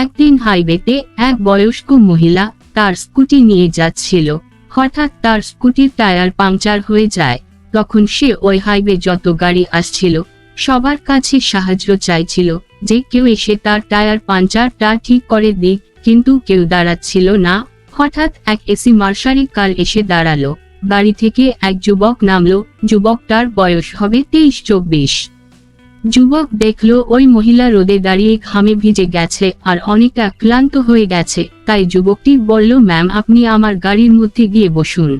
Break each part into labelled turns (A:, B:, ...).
A: একদিন হাইওয়েতে এক বয়স্ক মহিলা তার স্কুটি নিয়ে যাচ্ছিল। হঠাৎ তার স্কুটির টায়ার পাংচার হয়ে যায়। তখন সে ওই হাইওয়ে যত গাড়ি আসছিল সবার কাছে সাহায্য চাইছিল যে কেউ এসে তার টায়ার পাংচারটা ঠিক করে দিক, কিন্তু কেউ দাঁড়াচ্ছিল না। হঠাৎ এক এসি মার্শারি কার এসে দাঁড়ালো। গাড়ি থেকে এক যুবক নামলো। যুবকটার বয়স হবে 23-24। যুবক দেখলো ওই মহিলা রোদে দাঁড়িয়ে ঘামে ভিজে গেছে আর অনেকটা ক্লান্ত হয়ে গেছে। তাই যুবকটি বলল, ম্যাম আপনি আমার গাড়ির মধ্যে গিয়ে বসুন,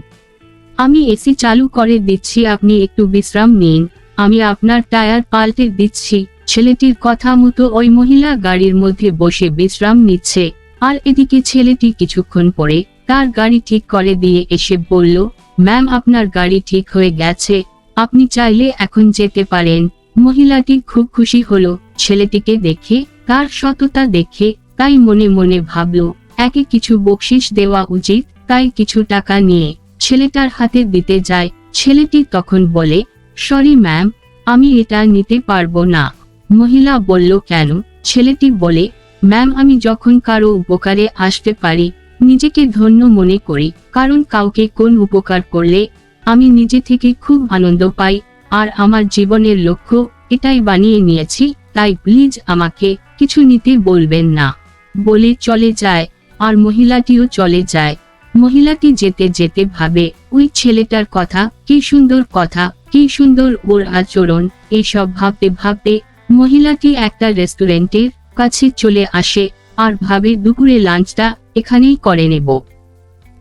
A: আমি এসি চালু করে দিচ্ছি, আপনি একটু বিশ্রাম নিন, আমি আপনার টায়ার পাল্টে দিচ্ছি। ছেলেটির কথা মতো ওই মহিলা গাড়ির মধ্যে বসে বিশ্রাম নিচ্ছে। আর এদিকে ছেলেটি কিছুক্ষণ পরে তার গাড়ি ঠিক করে দিয়ে এসে বলল, ম্যাম আপনার গাড়ি ঠিক হয়ে গেছে, আপনি চাইলে এখন যেতে পারেন। মহিলাটি খুব খুশি হলো ছেলেটিকে দেখে, তার সততা দেখে। তাই মনে মনে ভাবলো একে কিছু বকশিশ দেওয়া উচিত। তাই কিছু টাকা নিয়ে ছেলেটার হাতে দিতে যায়। ছেলেটি তখন বলে, সরি ম্যাম, আমি এটা নিতে পারবো না। মহিলা বলল, কেন? ছেলেটি বলে, ম্যাম আমি যখন কারো উপকারে আসতে পারি নিজেকে ধন্য মনে করি, কারণ কাউকে কোন উপকার করলে আমি নিজে থেকে খুব আনন্দ পাই। আর আমার জীবনের লক্ষ্য এটাই বানিয়ে নিয়েছি, তাই প্লিজ আমাকে কিছু নিতে বলবেন না। বলে চলে যায়। আর মহিলাটিও চলে যায়। মহিলাটি যেতে যেতে ভাবে, ওই ছেলেটার কথা, কি সুন্দর কথা, কি সুন্দর ওর আচরণ। এইসব ভাবতে ভাবতে মহিলাটি একটা রেস্টুরেন্টের কাছে চলে আসে আর ভাবে দুপুরে লাঞ্চটা এখানেই করে নেব।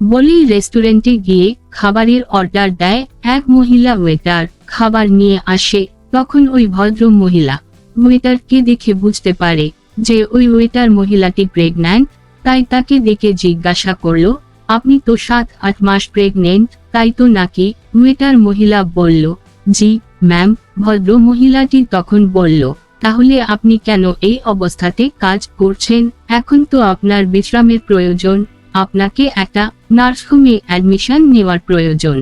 A: বলেই রেস্টুরেন্টে গিয়ে খাবারের অর্ডার দেয়। এক মহিলা ওয়েটার খাবার নিয়ে আসে। তখন ওই ভদ্র মহিলা ওয়েটারকে দেখে বুঝতে পারে যে ওই ওয়েটার মহিলাটি প্রেগন্যান্ট। তাই তাকে দেখে জিজ্ঞাসা করলো, আপনি তো 7-8 মাস প্রেগনেন্ট, তাই তো নাকি? ওয়েটার মহিলা বলল, জি ম্যাম। ভদ্র মহিলাটি তখন বলল, তাহলে আপনি কেন এই অবস্থাতে কাজ করছেন? এখন তো আপনার বিশ্রামের প্রয়োজন, আপনাকে একটা নার্সহোমে অ্যাডমিশন নেওয়ার প্রয়োজন।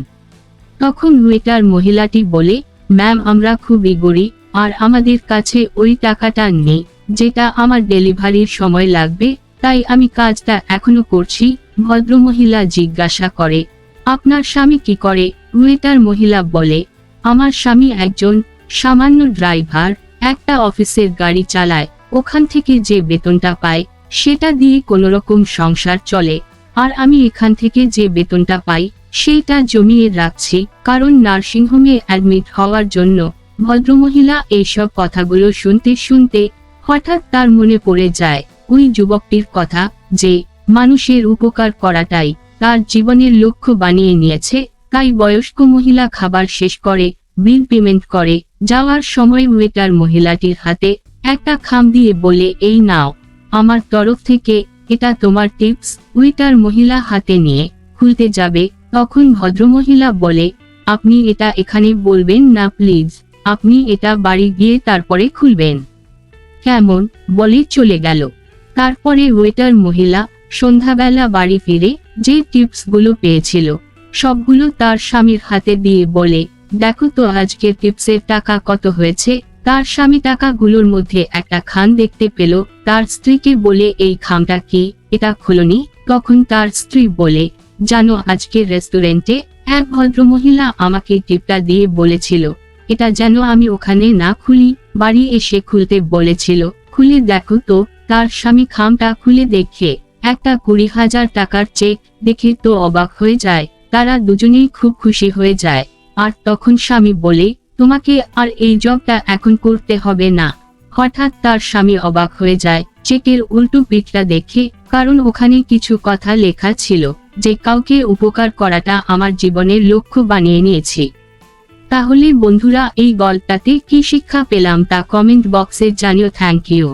A: তখন ওয়েটার মহিলাটি বলে, ম্যাম আমরা খুবই গরিব আর আমাদের কাছে ওই টাকাটা নেই যেটা আমার ডেলিভারির সময় লাগবে, তাই আমি কাজটা এখনো করছি। ভদ্রমহিলা জিজ্ঞাসা করে, আপনার স্বামী কি করে? ওয়েটার মহিলা বলে, আমার স্বামী একজন সামান্য ড্রাইভার, একটা অফিসের গাড়ি চালায়। ওখান থেকে যে বেতনটা পায় সেটা দিয়ে কোনোরকম সংসার চলে। আর আমি এখান থেকে যে বেতনটা পাই সেইটা জমিয়ে রাখছি কারণ নার্সিংহোমে অ্যাডমিট হওয়ার জন্য। ভদ্রমহিলা এইসব কথাগুলো শুনতে শুনতে হঠাৎ তার মনে পড়ে যায় ওই যুবকটির কথা, যে মানুষের উপকার করাটাই তার জীবনের লক্ষ্য বানিয়ে নিয়েছে। তাই বয়স্ক মহিলা খাবার শেষ করে বিল পেমেন্ট করে যাওয়ার সময় ওয়েটার মহিলাটির হাতে একটা খাম দিয়ে বলে, এই নাও আমার তরফ থেকে, এটা তোমার টিপস। ওয়েটার মহিলা হাতে নিয়ে খুলতে যাবে, তখন ভদ্রমহিলা বলে, আপনি এটা এখানে বলবেন না প্লিজ, আপনি এটা বাড়ি গিয়ে তারপরে খুলবেন, কেমন? বলে চলে গেল। তারপরে ওয়েটার মহিলা সন্ধ্যাবেলা বাড়ি ফিরে যে টিপসগুলো পেয়েছিল সবগুলো তার স্বামীর হাতে দিয়ে বলে, দেখো তো আজকের টিপসের টাকা কত হয়েছে। তার স্বামী টাকাগুলোর মধ্যে একটা খাম দেখতে পেল। তার স্ত্রীকে বলে, এই খামটা কি, এটা খোলনি? তখন তার স্ত্রী বলে, জানো আজকের রেস্টুরেন্টে এক ভদ্রমহিলা আমাকে টিপটা দিয়ে বলেছিল এটা যেন আমি ওখানে না খুলি, বাড়ি এসে খুলতে বলেছিল। খুলে দেখো তো। তার স্বামী খামটা খুলে দেখে একটা 20,000 টাকার চেক দেখে তো অবাক হয়ে যায়। তারা দুজনেই খুব খুশি হয়ে যায়। আর তখন স্বামী বলে, তোমাকে আর এই জবটা এখন করতে হবে না। হঠাৎ তার স্বামী অবাক হয়ে যায় চেকের উল্টো পিঠটা দেখে, কারণ ওখানে কিছু কথা লেখা ছিল যে কাউকে উপকার করাটা আমার জীবনের লক্ষ্য বানিয়ে নিয়েছি। তাহলে বন্ধুরা এই গল্পটাতে কি শিক্ষা পেলাম তা কমেন্ট বক্সে জানিও। Thank you.